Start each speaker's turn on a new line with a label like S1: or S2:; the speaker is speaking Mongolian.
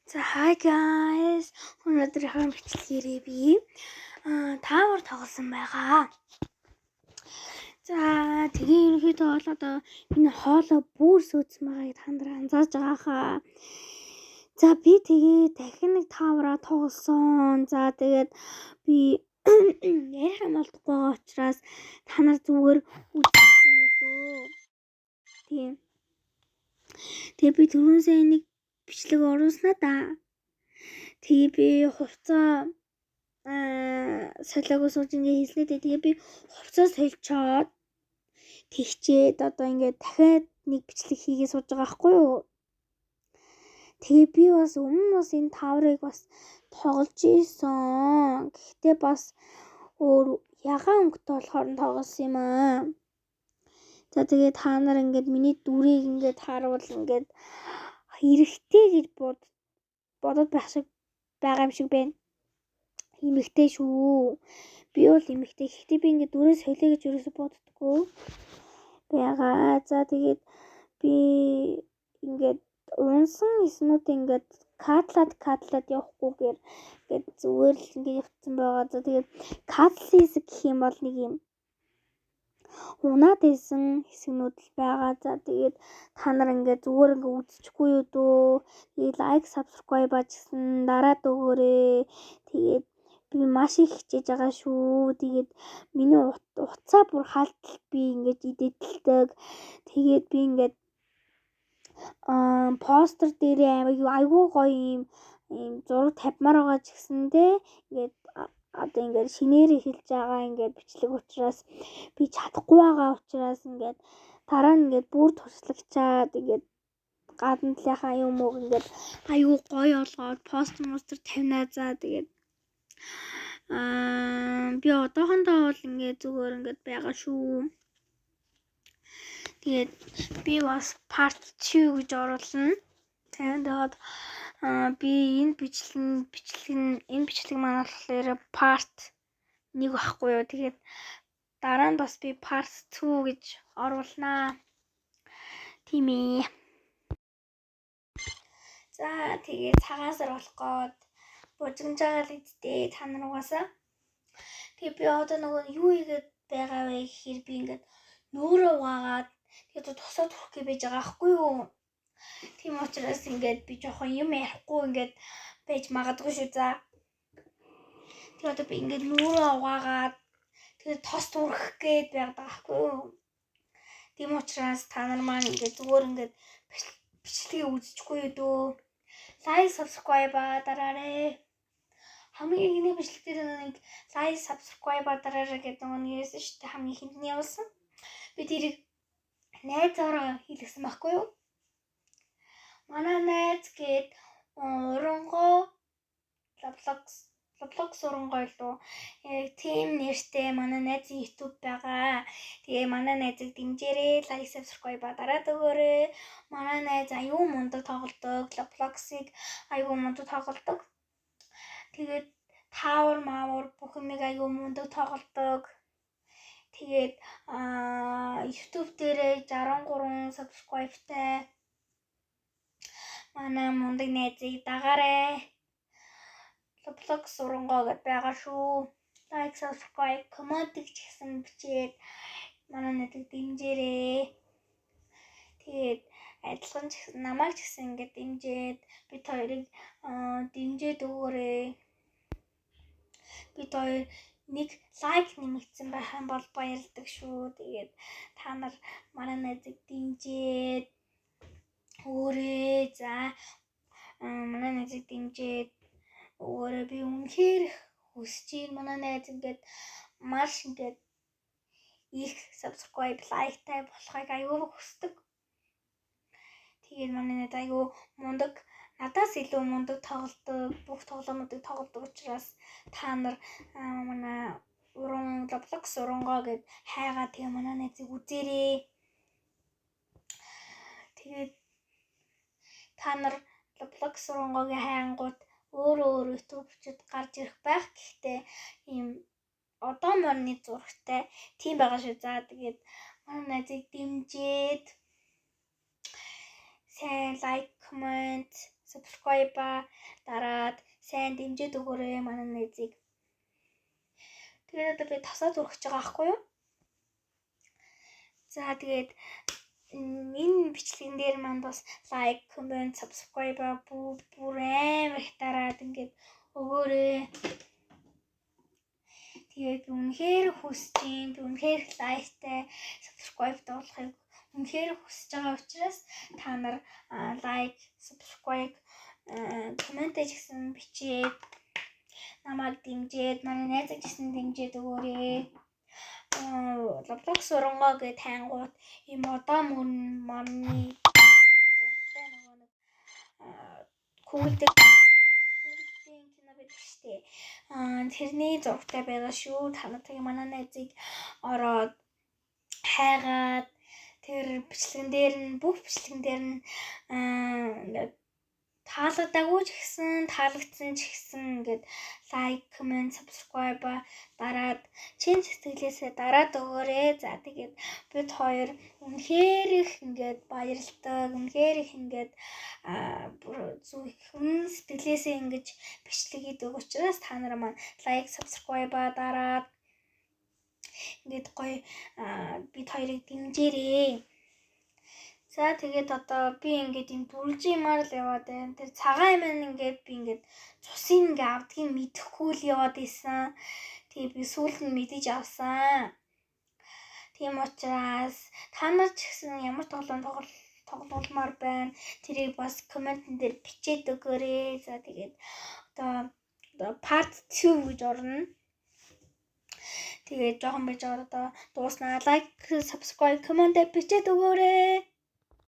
S1: За hi guys. Өнөөдрийнхөө бичлэгээрээ би таавар тоглосон байгаа. За тэгээ ерөнхийдөө бол одоо энэ хоолой бүр сүйдсэн байгааг та нар анзаарж байгаа хаа. За би тэгээ дахин нэг таавараа тоглосон. За тэгээд би ярих юм болдохгүй байгаа учраас та нар зүгээр үзчихгүй дөө. Тийм. Тэгээ би түрүүнсээ нэг бичлэг оруулснаа да. Тэгээ би хувцас солиогоо сууж ингээ хийснэ. Тэгээ би хувцас соличоод тэгчээд одоо ингээ дахиад нэг бичлэг хийгээ сууж байгаа байхгүй юу. Тэгээ би бас өмнө бас энэ тааврыг бас тоглож ийсэн. Гэхдээ бас өөр ягаан өнгөтэй болохоор тоглосон юм аа. За тэгээ та нар ингээд миний дүрийг ингээд харуул ингээд хэрэгтэй гэж бодоод байгаа юм шиг байна. Имэгтэй шүү. Би бол имэгтэй. Гэхдээ би ингээд дүрээ солио гэж ерөөсө боддоггүй байгаа. За тэгээд би ингээд унсан эснүүд ингээд катлаад явахгүйгээр ингээд зүгээр л ингээд явцсан байгаа. За тэгээд катлын хэсэг гэх юм бол нэг юм унаад исэн хэсгнүүд л байгаа. За тэгээд та нар ингээд зүгээр ингээд үзчихгүй юу дөө. Тэгээд лайк, subscribe бачсан дараад өгөөрэй. Тэгээд би маш их хичээж байгаа шүү. Тэгээд миний утсаа бүр хаалтал би ингээд идэлдэг. Тэгээд би ингээд постэр дээрээ айгүй гоё юм зураг тавьмаар байгаа ч гэсэндээ ингээд одоо ингээд шинээр эхэлж байгаа ингээд бичлэг учраас би чадахгүй байгаа учраас ингээд дараа нь ингээд бүр туршлагачаад ингээд гадна талынхаа юм уу ингээд айгүй гоё олгоод постэр тавина. За тэгээд би одоохондоо бол ингээд зүгээр ингээд байгаа шүү. Тэгээд би бас part 2 гэж оруулна. Тэгээд би энэ бичлэг маань болохоор part 1 байхгүй юу. Тэгээд дараа нь бас би part 2 гэж оруулнаа. Тийм ээ. За тэгээд цагаан сар болоход бужигнж байгаа л үсттэй та нар угаасаа. Тэгээд би одоо нөгөө юу игээд байгаа вэ гэхээр би ингээд нөөрөө угаагаад тэгээд тусаад хүрэх гэж байж байгаа байхгүй юу. Тийм учраас ингээд би жоохон юм ярихгүй ингээд байж магадгүй шүү. За тэгээд одоо би ингээд нөөрөө угаагаад тэгээд тос түрэх гээд байгаад байгаа байхгүй юу. Тийм учраас та нар маань ингээд зүгээр ингээд бичлэгийг үзчихгүй юу дөө. Лайк, subscribe дараарай. Хамгийн ихний бичлэг дээр нэг лайк, subscribe дараарай гэдэг нэг юмсэн шүү дээ. Хамгийн хэмтний явуулсан. Би тэрийг найзаараа хийлгсэн байхгүй юу? Манай найз гээд урангоо Roblox урангоо лөө team нэртэй манай найзын YouTube байгаа. Тэгээ манай найзыг дэмжээрэй, лайк, subscribe дараад өгөөрэй. Манай найз аюу мундаг тоглодог, Roblox-ыг аюу мундаг тоглодог. Тэгээд таавар маавар бүх юмыг аюу мундаг тоглодог. Тэгээд YouTube дээрээ 63 subscribe-тай манай мундаг найзыг дагаарай. Roblox урангоо гэдээ байгаа шүү. Like, subscribe, comment ч гэсэн бичээд манай найзыг дэмжээрэй. Тэгээд адилхан ч гэсэн намайг ч гэсэн ингээд дэмжээд бид хоёрыг дэмжээд өгөөрэй. Бид хоёр нэг лайк нэмэгдсэн байх юм бол баярдаг шүү. Тэгээд та нар манай найзыг дэмжээд өгөөрэй. За манай найзыг дэмжээд өгөөрэй. Би үнэхээр хүсэж байна. Манай найз ингээд маш ингээд их subscribe, лайктай болохыг аюу хүсдэг. Тэгээд манай найз аюу мундаг, надаас илүү мундаг тоглодог, бүх тоглоомуудыг тоглодог учраас та нар манай Roblox урангоо гэд хайгаа тэгээ манай найзыг үзээрэй. Тэгээд та нар Roblox урангоогийн хайнгууд өөр YouTube-чд гарч ирэх байх. Гэхдээ ийм одоо морны зурагтай тийм байгаа шүү. За тэгээд манай найзыг дэмжээд сайн лайк, comment subscribe дараад сайн дэмжиж өгөөрэй манай найзыг. Тэгээд одоо би тасаад өргөж байгаа байхгүй юу? За тэгээд энэ бичлэгэн дээр маань бас лайк, comment, subscribe бүр амар их дараад ингээд өгөөрэй. Тэгээд үнэхээр хүсэж юм. Би үнэхээр лайктай, subscribe дуулахыг үнэхээр хүсэж байгаа учраас та нар лайк, subscribe, comment гэсэн бичээд намайг дэмжиж, манай найзыг гэсэн дэмжиж өгөөрэй. Roblox урангоо гэж тайнгууд ийм одоо мөрний зургтай нөгөө нэг күүлдэн кино байдаг штэ. Тэрний зургтай байгаа шүү. Та нарыг манай найзыг ороод хайгаад тэр бичлэгэн дээр нь бүх бичлэгэн дээр нь ингээд таалагдаагүй ч гэсэн таалагдсан ч гэсэн ингээд лайк, comment, subscribe дараад чин сэтгэлээсээ дараад өгөөрэй. За тэгээд бид хоёр үнэхээр их ингээд баярлалтай, үнэхээр их ингээд үнэн сэтгэлээсээ ингэж бичлэг хийдэг учраас та нар маань лайк, subscribe дараад ингээд гоё бид хоёрыг дэмжээрэй. За тэгээд одоо би ингээд юм дүржимаар л яваад байна. Тэр цагаан юм ингээд би ингээд цусыг ингээд авдгийг мэдэхгүй л яваад исэн. Тэгээд би сүүлд нь мэдэж авсан. Тийм учраас та нар ч гэсэн ямар тоглоомор байна. Тэрийг бас комментэн дээр бичээд өгөөрэй. За тэгээд одоо part 2 гэж орно. Тэгээд жоохон байж байгаа одоо дууснаа лайк, subscribe, comment бичээд өгөөрэй.